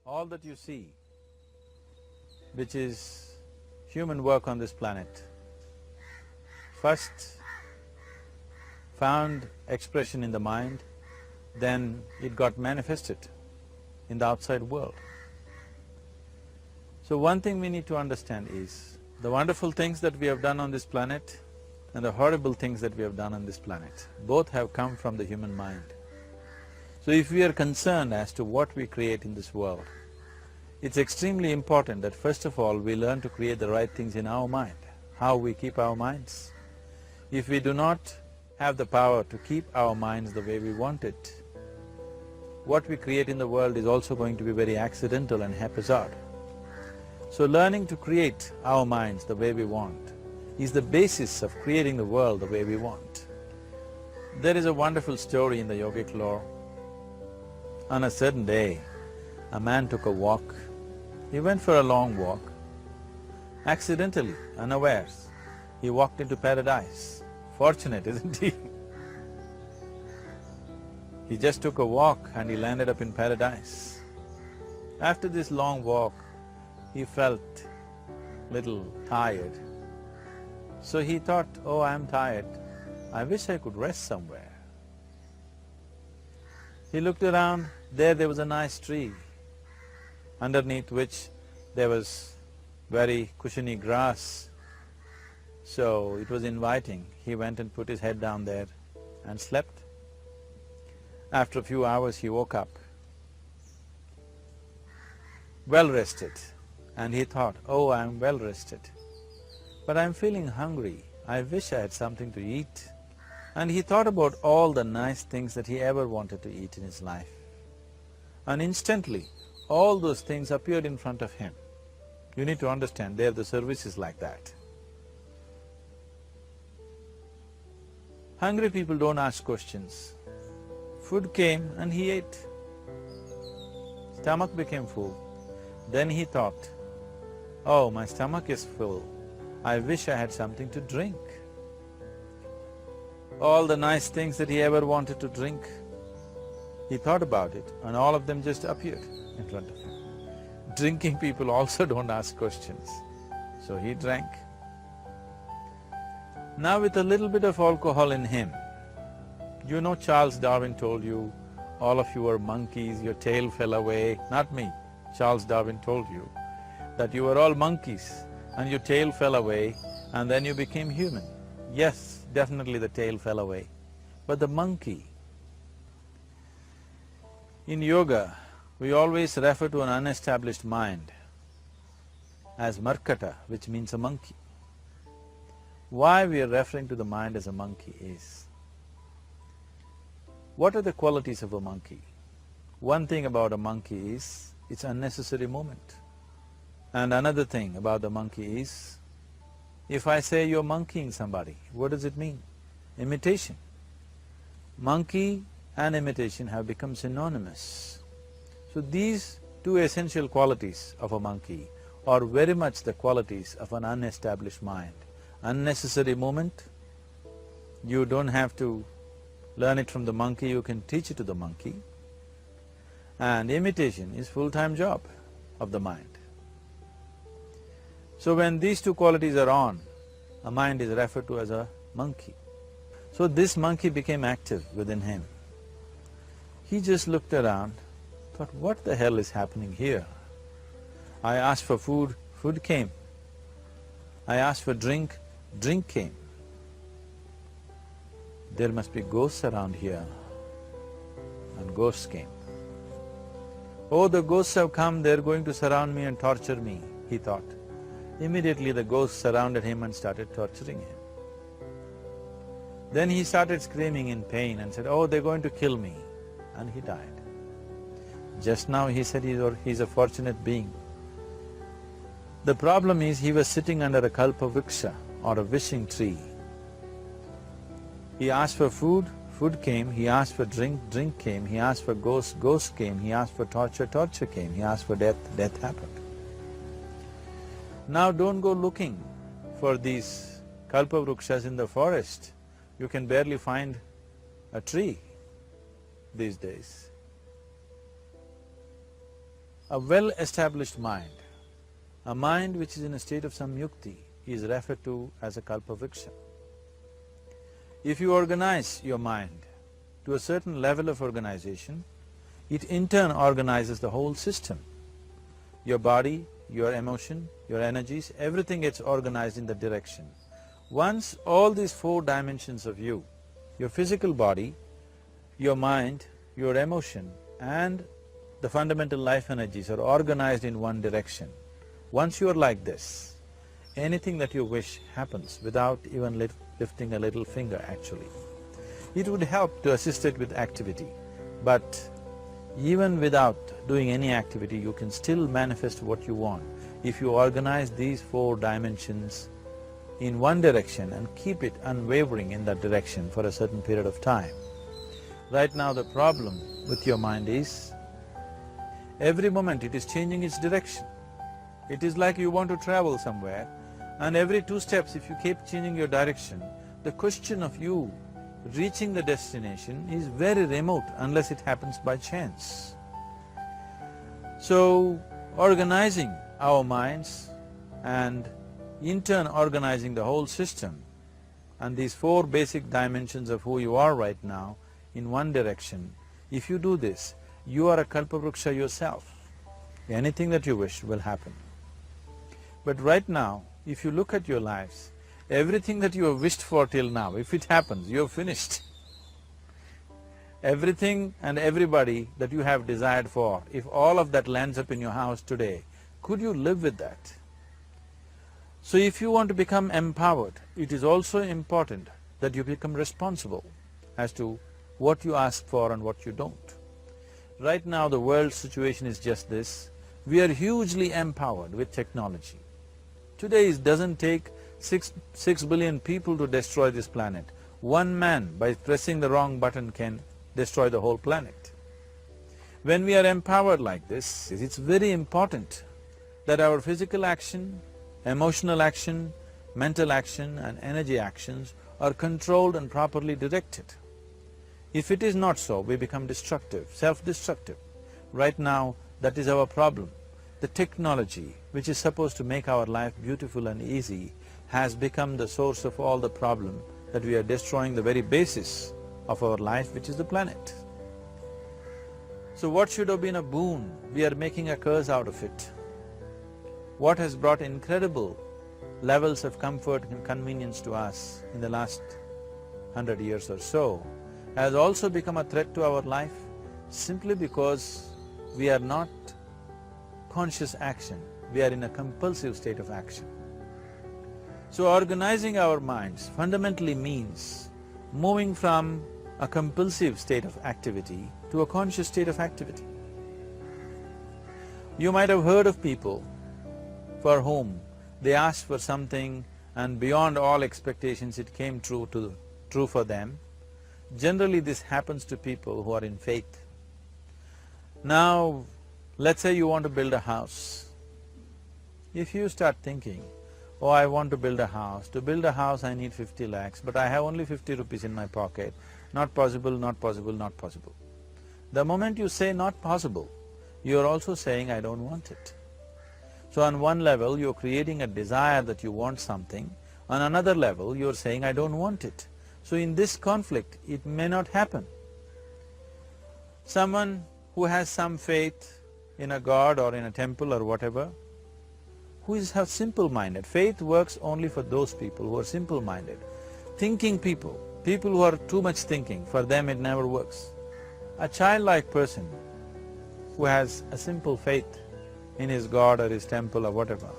all that you see, which is human work on this planet, first found expression in the mind, then it got manifested in the outside world. So one thing we need to understand is, the wonderful things that we have done on this planet and the horrible things that we have done on this planet, both have come from the human mind. So if we are concerned as to what we create in this world, it's extremely important that first of all we learn to create the right things in our mind, how we keep our minds. If we do not have the power to keep our minds the way we want it, what we create in the world is also going to be very accidental and haphazard. So learning to create our minds the way we want is the basis of creating the world the way we want. There is a wonderful story in the yogic lore. On a certain day, a man took a walk. He went for a long walk. Accidentally, unawares, he walked into paradise. Fortunate, isn't he? He just took a walk and he landed up in paradise. After this long walk, he felt little tired. So he thought, oh, I'm tired, I wish I could rest somewhere. He looked around, there was a nice tree, underneath which there was very cushiony grass. So it was inviting. He went and put his head down there and slept. After a few hours he woke up, well rested, and he thought, oh, I'm well rested, but I'm feeling hungry, I wish I had something to eat. And he thought about all the nice things that he ever wanted to eat in his life. And instantly, all those things appeared in front of him. You need to understand, there the service is like that. Hungry people don't ask questions. Food came and he ate. Stomach became full. Then he thought, oh, my stomach is full, I wish I had something to drink. All the nice things that he ever wanted to drink, he thought about it and all of them just appeared in front of him. Drinking people also don't ask questions, so he drank. Now with a little bit of alcohol in him, you know Charles Darwin told you, all of you are monkeys, your tail fell away. Not me, Charles Darwin told you that you were all monkeys and your tail fell away and then you became human. Yes, definitely the tail fell away, but the monkey… In yoga, we always refer to an unestablished mind as markata, which means a monkey. Why we are referring to the mind as a monkey is, what are the qualities of a monkey? One thing about a monkey is, it's unnecessary movement. And another thing about the monkey is, if I say you're monkeying somebody, what does it mean? Imitation. Monkey and imitation have become synonymous. So these two essential qualities of a monkey are very much the qualities of an unestablished mind. Unnecessary movement, you don't have to learn it from the monkey, you can teach it to the monkey. And imitation is full-time job of the mind. So when these two qualities are on, a mind is referred to as a monkey. So this monkey became active within him. He just looked around, thought, what the hell is happening here? I asked for food, food came. I asked for drink, drink came. There must be ghosts around here, and ghosts came. Oh, the ghosts have come, they're going to surround me and torture me, he thought. Immediately the ghosts surrounded him and started torturing him. Then he started screaming in pain and said, oh, they're going to kill me, and he died. Just now he said he's a fortunate being. The problem is he was sitting under a kalpa vriksha or a wishing tree. He asked for food, food came, he asked for drink, drink came, he asked for ghost, ghost came, he asked for torture, torture came, he asked for death, death happened. Now don't go looking for these kalpa vrikshas in the forest. You can barely find a tree these days. A well-established mind, a mind which is in a state of samyukti, is referred to as a kalpavriksha. If you organize your mind to a certain level of organization, it in turn organizes the whole system. Your body, your emotion, your energies, everything gets organized in that direction. Once all these four dimensions of you, your physical body, your mind, your emotion and the fundamental life energies are organized in one direction, once you are like this, anything that you wish happens without even lifting a little finger actually. It would help to assist it with activity, but even without doing any activity, you can still manifest what you want if you organize these four dimensions in one direction and keep it unwavering in that direction for a certain period of time. Right now the problem with your mind is, every moment it is changing its direction. It is like you want to travel somewhere and every 2 steps if you keep changing your direction, the question of you reaching the destination is very remote unless it happens by chance. So, organizing our minds and in turn organizing the whole system and these 4 basic dimensions of who you are right now in one direction, if you do this, you are a kalpavriksha yourself. Anything that you wish will happen. But right now, if you look at your lives, everything that you have wished for till now, if it happens, you have finished. Everything and everybody that you have desired for, if all of that lands up in your house today, could you live with that? So if you want to become empowered, it is also important that you become responsible as to what you ask for and what you don't. Right now the world's situation is just this, we are hugely empowered with technology. Today it doesn't take 6 billion people to destroy this planet. One man by pressing the wrong button can destroy the whole planet. When we are empowered like this, it's very important that our physical action, emotional action, mental action and energy actions are controlled and properly directed. If it is not so, we become destructive, self-destructive. Right now, that is our problem. The technology, which is supposed to make our life beautiful and easy, has become the source of all the problem that we are destroying the very basis of our life, which is the planet. So what should have been a boon, we are making a curse out of it. What has brought incredible levels of comfort and convenience to us in the last 100 years or so has also become a threat to our life simply because we are not conscious action, we are in a compulsive state of action. So organizing our minds fundamentally means moving from a compulsive state of activity to a conscious state of activity. You might have heard of people for whom they asked for something and beyond all expectations it came true for them. Generally this happens to people who are in faith. Now, let's say you want to build a house. If you start thinking, oh, I want to build a house, to build a house I need 50 lakhs, but I have only 50 rupees in my pocket, not possible, not possible, not possible. The moment you say not possible, you are also saying I don't want it. So on one level you're creating a desire that you want something, on another level you're saying I don't want it. So in this conflict, it may not happen. Someone who has some faith in a god or in a temple or whatever, who is simple-minded. Faith works only for those people who are simple-minded. Thinking people, people who are too much thinking, for them it never works. A childlike person who has a simple faith in his god or his temple or whatever,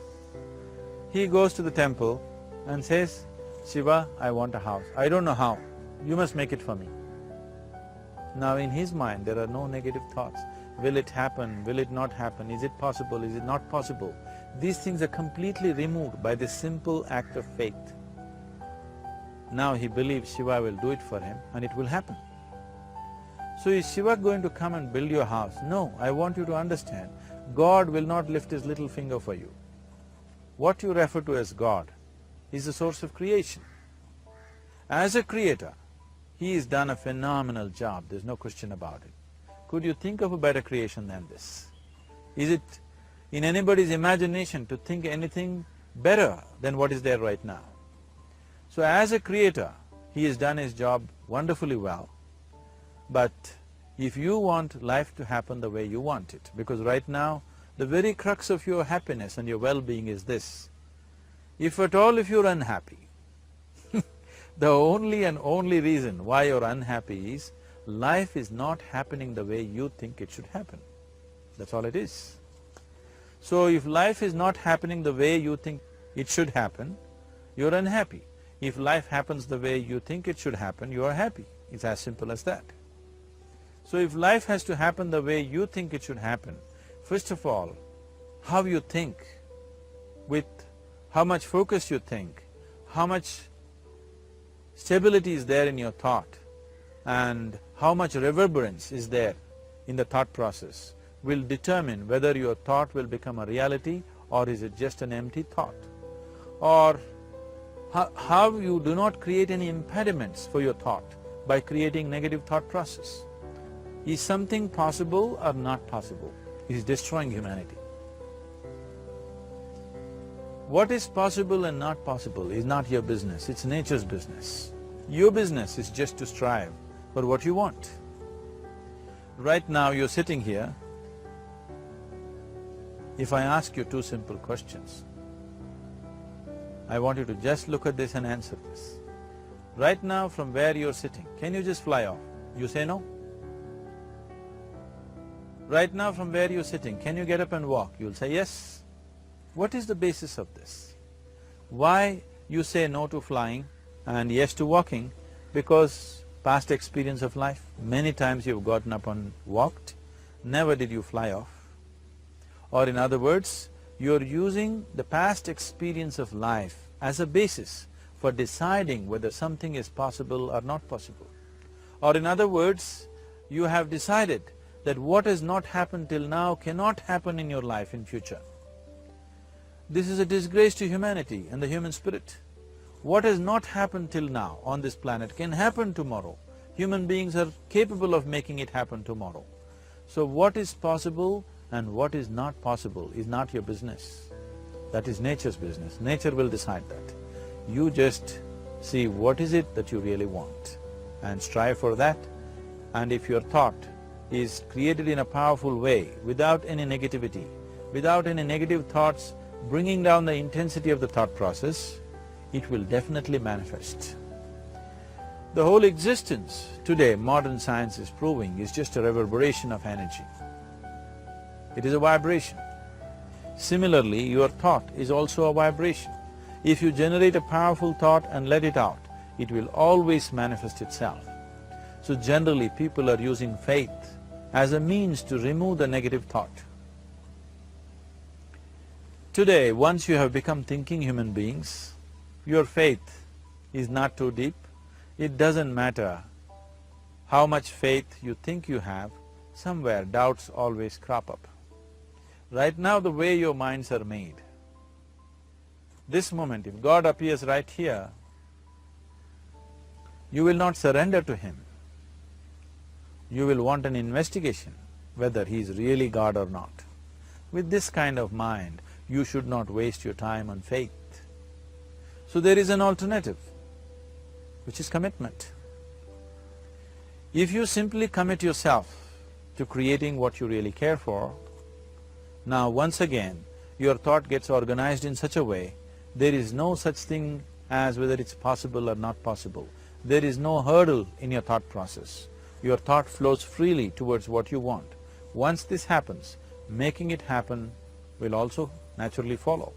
he goes to the temple and says, Shiva, I want a house. I don't know how, you must make it for me. Now in his mind there are no negative thoughts. Will it happen? Will it not happen? Is it possible? Is it not possible? These things are completely removed by this simple act of faith. Now he believes Shiva will do it for him and it will happen. So is Shiva going to come and build your house? No, I want you to understand, God will not lift his little finger for you. What you refer to as God is the source of creation. As a creator, he has done a phenomenal job, there's no question about it. Could you think of a better creation than this? Is it in anybody's imagination to think anything better than what is there right now? So as a creator, he has done his job wonderfully well, but if you want life to happen the way you want it, because right now the very crux of your happiness and your well-being is this, if at all if you're unhappy, the only and only reason why you're unhappy is life is not happening the way you think it should happen. That's all it is. So if life is not happening the way you think it should happen, you're unhappy. If life happens the way you think it should happen, you are happy. It's as simple as that. So if life has to happen the way you think it should happen, first of all, how you think, with how much focus you think, how much stability is there in your thought, and how much reverberance is there in the thought process will determine whether your thought will become a reality or is it just an empty thought. Or how you do not create any impediments for your thought by creating negative thought process. Is something possible or not possible? It is destroying humanity. What is possible and not possible is not your business, it's nature's business. Your business is just to strive for what you want. Right now you're sitting here. If I ask you two simple questions, I want you to just look at this and answer this. Right now from where you're sitting, can you just fly off? You say no? Right now from where you're sitting, can you get up and walk? You'll say yes. What is the basis of this? Why you say no to flying and yes to walking? Because past experience of life, many times you've gotten up and walked, never did you fly off. Or in other words, you're using the past experience of life as a basis for deciding whether something is possible or not possible. Or in other words, you have decided that what has not happened till now cannot happen in your life in future. This is a disgrace to humanity and the human spirit. What has not happened till now on this planet can happen tomorrow. Human beings are capable of making it happen tomorrow. So what is possible and what is not possible is not your business. That is nature's business. Nature will decide that. You just see what is it that you really want and strive for that. And if your thought is created in a powerful way, without any negativity, without any negative thoughts bringing down the intensity of the thought process, it will definitely manifest. The whole existence today, modern science is proving, is just a reverberation of energy. It is a vibration. Similarly, your thought is also a vibration. If you generate a powerful thought and let it out, it will always manifest itself. So generally, people are using faith as a means to remove the negative thought. Today, once you have become thinking human beings, your faith is not too deep. It doesn't matter how much faith you think you have, somewhere doubts always crop up. Right now, the way your minds are made, this moment, if God appears right here, you will not surrender to Him. You will want an investigation whether He is really God or not. With this kind of mind, you should not waste your time on faith. So there is an alternative, which is commitment. If you simply commit yourself to creating what you really care for, now once again, your thought gets organized in such a way, there is no such thing as whether it's possible or not possible. There is no hurdle in your thought process. Your thought flows freely towards what you want. Once this happens, making it happen will also naturally follow.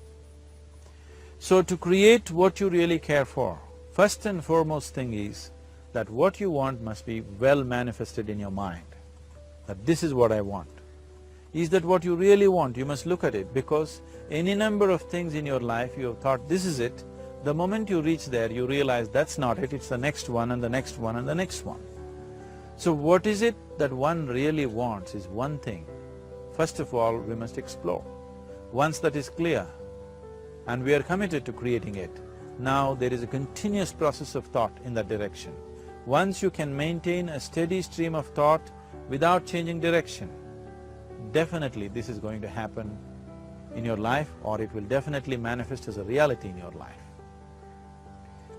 So to create what you really care for, first and foremost thing is that what you want must be well manifested in your mind, that this is what I want. Is that what you really want? You must look at it, because any number of things in your life you have thought, this is it. The moment you reach there, you realize that's not it, it's the next one and the next one and the next one. So what is it that one really wants is one thing. First of all, we must explore. Once that is clear, and we are committed to creating it, now there is a continuous process of thought in that direction. Once you can maintain a steady stream of thought without changing direction, definitely this is going to happen in your life, or it will definitely manifest as a reality in your life.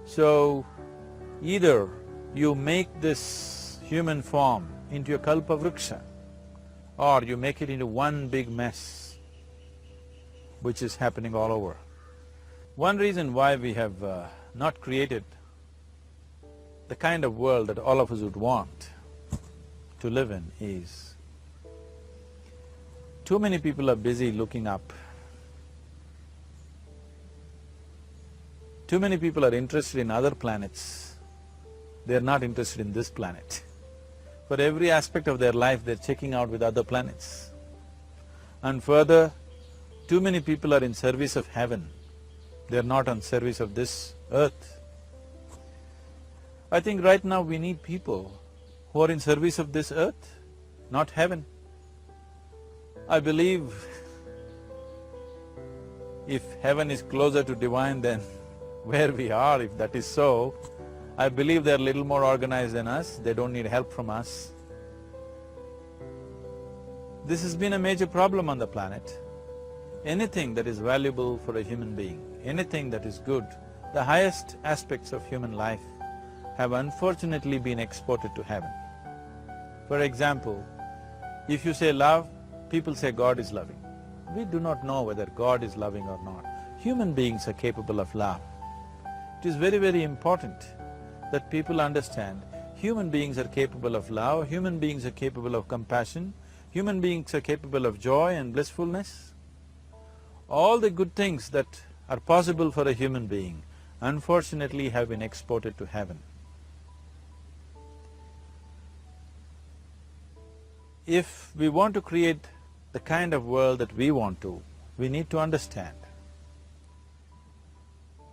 So, either you make this human form into a kalpa vriksha, or you make it into one big mess, which is happening all over. One reason why we have not created the kind of world that all of us would want to live in is, too many people are busy looking up. Too many people are interested in other planets, they are not interested in this planet. For every aspect of their life, they're checking out with other planets. And further, too many people are in service of heaven, they're not on service of this earth. I think right now we need people who are in service of this earth, not heaven. I believe if heaven is closer to divine than where we are, if that is so, I believe they're a little more organized than us, they don't need help from us. This has been a major problem on the planet. Anything that is valuable for a human being, anything that is good, the highest aspects of human life have unfortunately been exported to heaven. For example, if you say love, people say God is loving. We do not know whether God is loving or not. Human beings are capable of love. It is very, very important that people understand human beings are capable of love, human beings are capable of compassion, human beings are capable of joy and blissfulness. All the good things that are possible for a human being, unfortunately have been exported to heaven. If we want to create the kind of world that we want to, we need to understand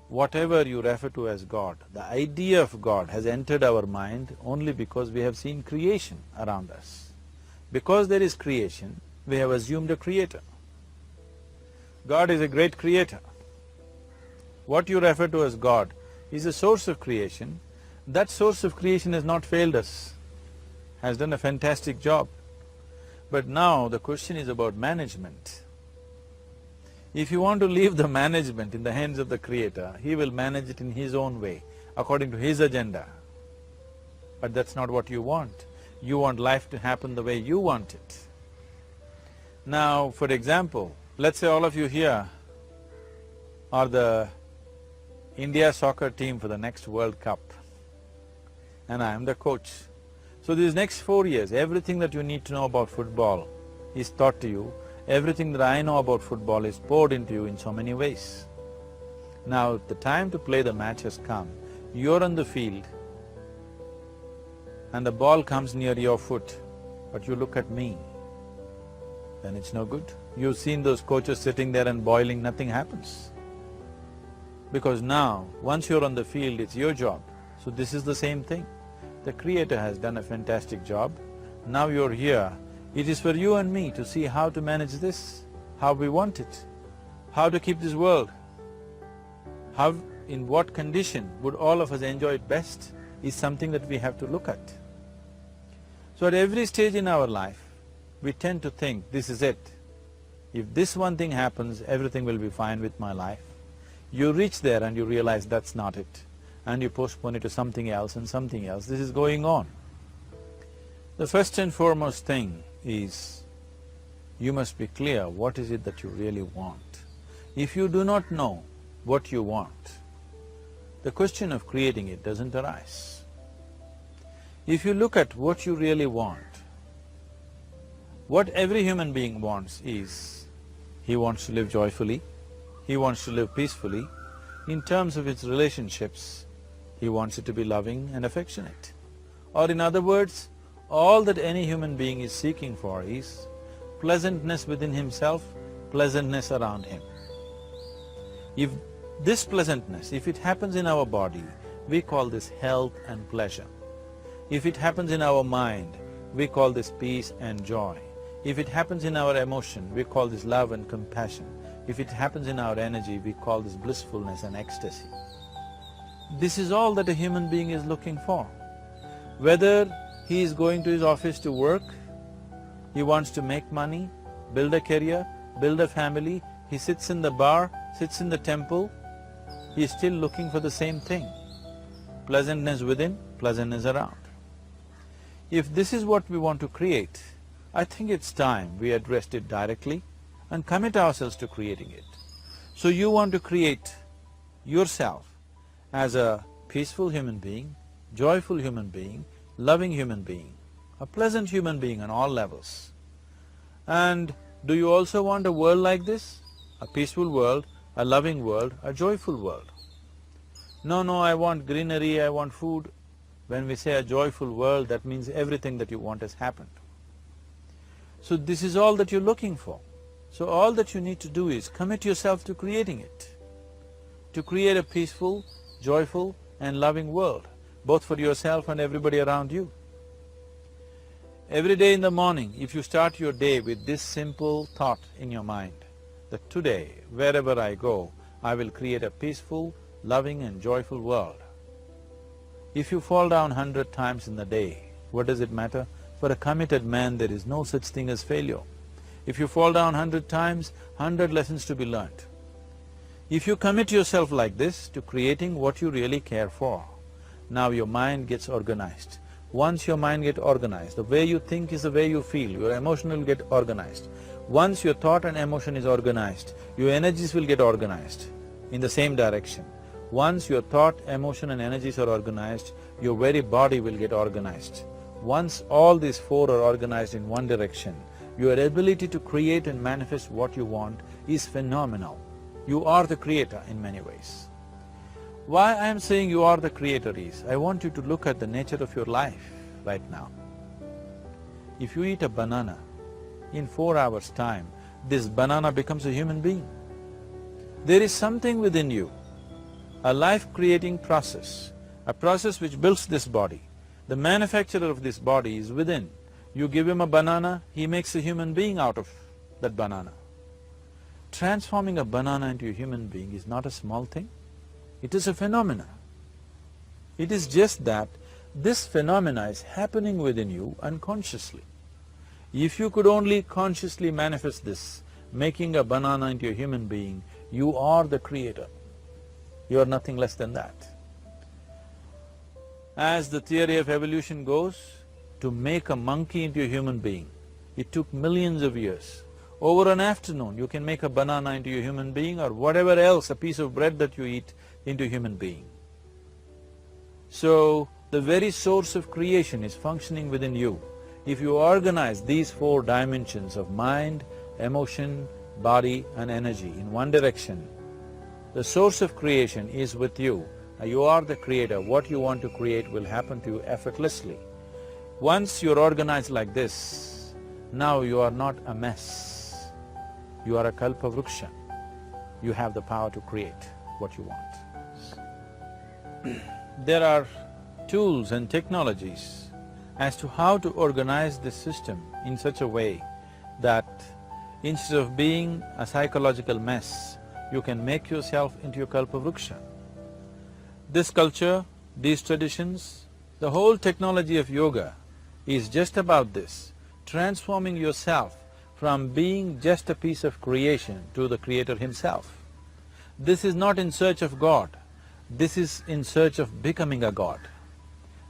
whatever you refer to as God, the idea of God has entered our mind only because we have seen creation around us. Because there is creation, we have assumed a creator. God is a great creator. What you refer to as God is a source of creation. That source of creation has not failed us, has done a fantastic job. But now the question is about management. If you want to leave the management in the hands of the Creator, He will manage it in His own way, according to His agenda. But that's not what you want. You want life to happen the way you want it. Now, for example, let's say all of you here are the India soccer team for the next World Cup, and I am the coach. So these next 4 years, everything that you need to know about football is taught to you. Everything that I know about football is poured into you in so many ways. Now, the time to play the match has come. You're on the field and the ball comes near your foot, but you look at me, then it's no good. You've seen those coaches sitting there and boiling, nothing happens. Because now, once you're on the field, it's your job. So this is the same thing. The Creator has done a fantastic job. Now you're here. It is for you and me to see how to manage this, how we want it, how to keep this world, how, in what condition would all of us enjoy it best is something that we have to look at. So at every stage in our life, we tend to think, this is it. If this one thing happens, everything will be fine with my life. You reach there and you realize that's not it, and you postpone it to something else and something else. This is going on. The first and foremost thing is, you must be clear what is it that you really want. If you do not know what you want, the question of creating it doesn't arise. If you look at what you really want, what every human being wants is, he wants to live joyfully, he wants to live peacefully. In terms of his relationships, he wants it to be loving and affectionate. Or in other words, all that any human being is seeking for is pleasantness within himself, pleasantness around him. If this pleasantness, if it happens in our body, we call this health and pleasure. If it happens in our mind, we call this peace and joy. If it happens in our emotion, we call this love and compassion. If it happens in our energy, we call this blissfulness and ecstasy. This is all that a human being is looking for. Whether he is going to his office to work, he wants to make money, build a career, build a family, he sits in the bar, sits in the temple, he is still looking for the same thing. Pleasantness within, pleasantness around. If this is what we want to create, I think it's time we addressed it directly and commit ourselves to creating it. So you want to create yourself as a peaceful human being, joyful human being, loving human being, a pleasant human being on all levels. And do you also want a world like this? A peaceful world, a loving world, a joyful world? No, I want greenery, I want food. When we say a joyful world, that means everything that you want has happened. So this is all that you're looking for. So all that you need to do is commit yourself to creating it, to create a peaceful, joyful and loving world, both for yourself and everybody around you. Every day in the morning, if you start your day with this simple thought in your mind, that today, wherever I go, I will create a peaceful, loving and joyful world. If you fall down 100 times in the day, what does it matter? For a committed man, there is no such thing as failure. If you fall down 100 times, 100 lessons to be learnt. If you commit yourself like this to creating what you really care for, now your mind gets organized. Once your mind gets organized, the way you think is the way you feel, your emotion will get organized. Once your thought and emotion is organized, your energies will get organized in the same direction. Once your thought, emotion and energies are organized, your very body will get organized. Once all these four are organized in one direction, your ability to create and manifest what you want is phenomenal. You are the creator in many ways. Why I am saying you are the creator is, I want you to look at the nature of your life right now. If you eat a banana, in 4 hours' time, this banana becomes a human being. There is something within you, a life-creating process, a process which builds this body. The manufacturer of this body is within. You give him a banana, he makes a human being out of that banana. Transforming a banana into a human being is not a small thing, it is a phenomena. It is just that this phenomena is happening within you unconsciously. If you could only consciously manifest this, making a banana into a human being, you are the creator. You are nothing less than that. As the theory of evolution goes, to make a monkey into a human being, it took millions of years. Over an afternoon, you can make a banana into a human being or whatever else, a piece of bread that you eat, into a human being. So, the very source of creation is functioning within you. If you organize these four dimensions of mind, emotion, body and energy in one direction, the source of creation is with you. You are the creator. What you want to create will happen to you effortlessly. Once you're organized like this, now you are not a mess. You are a kalpa vruksha. You have the power to create what you want. There are tools and technologies as to how to organize this system in such a way that instead of being a psychological mess, you can make yourself into a kalpa vruksha. This culture, these traditions, the whole technology of yoga is just about this, transforming yourself from being just a piece of creation to the creator himself. This is not in search of God, this is in search of becoming a God.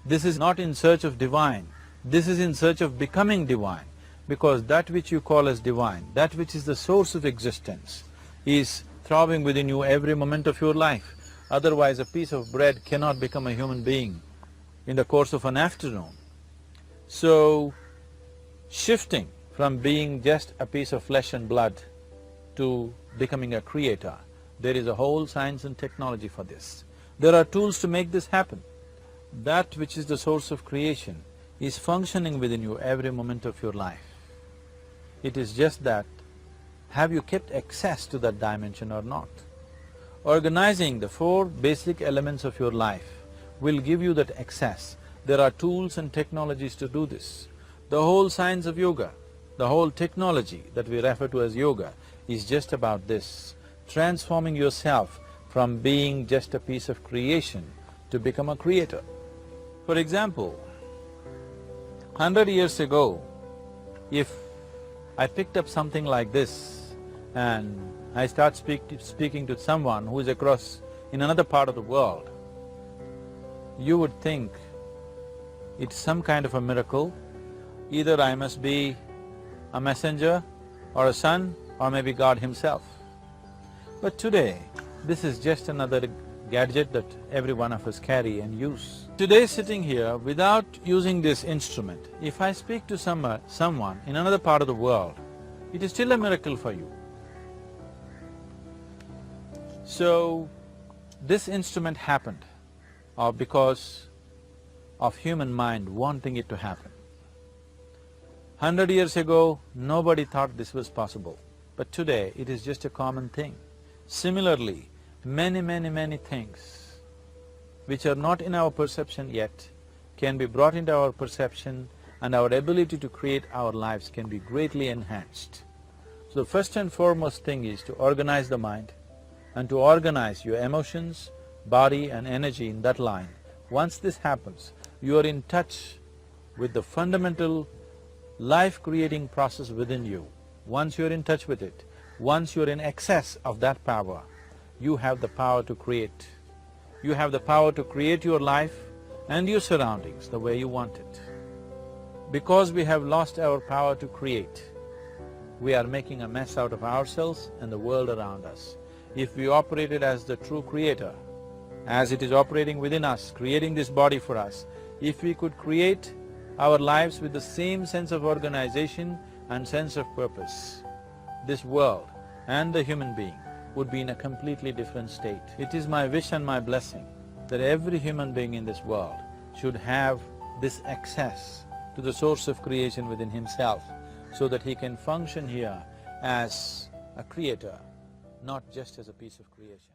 This is not in search of divine, this is in search of becoming divine, because that which you call as divine, that which is the source of existence, is throbbing within you every moment of your life. Otherwise, a piece of bread cannot become a human being in the course of an afternoon. So, shifting from being just a piece of flesh and blood to becoming a creator, there is a whole science and technology for this. There are tools to make this happen. That which is the source of creation is functioning within you every moment of your life. It is just that, have you kept access to that dimension or not? Organizing the four basic elements of your life will give you that access. There are tools and technologies to do this. The whole science of yoga, the whole technology that we refer to as yoga is just about this, transforming yourself from being just a piece of creation to become a creator. For example, 100 years ago, if I picked up something like this and I start speaking to someone who is across in another part of the world, you would think it's some kind of a miracle. Either I must be a messenger or a son or maybe God himself. But today, this is just another gadget that every one of us carry and use. Today sitting here, without using this instrument, if I speak to someone in another part of the world, it is still a miracle for you. So, this instrument happened because of human mind wanting it to happen. 100 years ago, nobody thought this was possible, but today it is just a common thing. Similarly, many things which are not in our perception yet can be brought into our perception and our ability to create our lives can be greatly enhanced. So the first and foremost thing is to organize the mind and to organize your emotions, body and energy in that line. Once this happens, you are in touch with the fundamental life-creating process within you. Once you're in touch with it, once you're in excess of that power, you have the power to create. You have the power to create your life and your surroundings the way you want it. Because we have lost our power to create, we are making a mess out of ourselves and the world around us. If we operated as the true creator, as it is operating within us, creating this body for us, if we could create our lives with the same sense of organization and sense of purpose, this world and the human being would be in a completely different state. It is my wish and my blessing that every human being in this world should have this access to the source of creation within himself so that he can function here as a creator, not just as a piece of creation.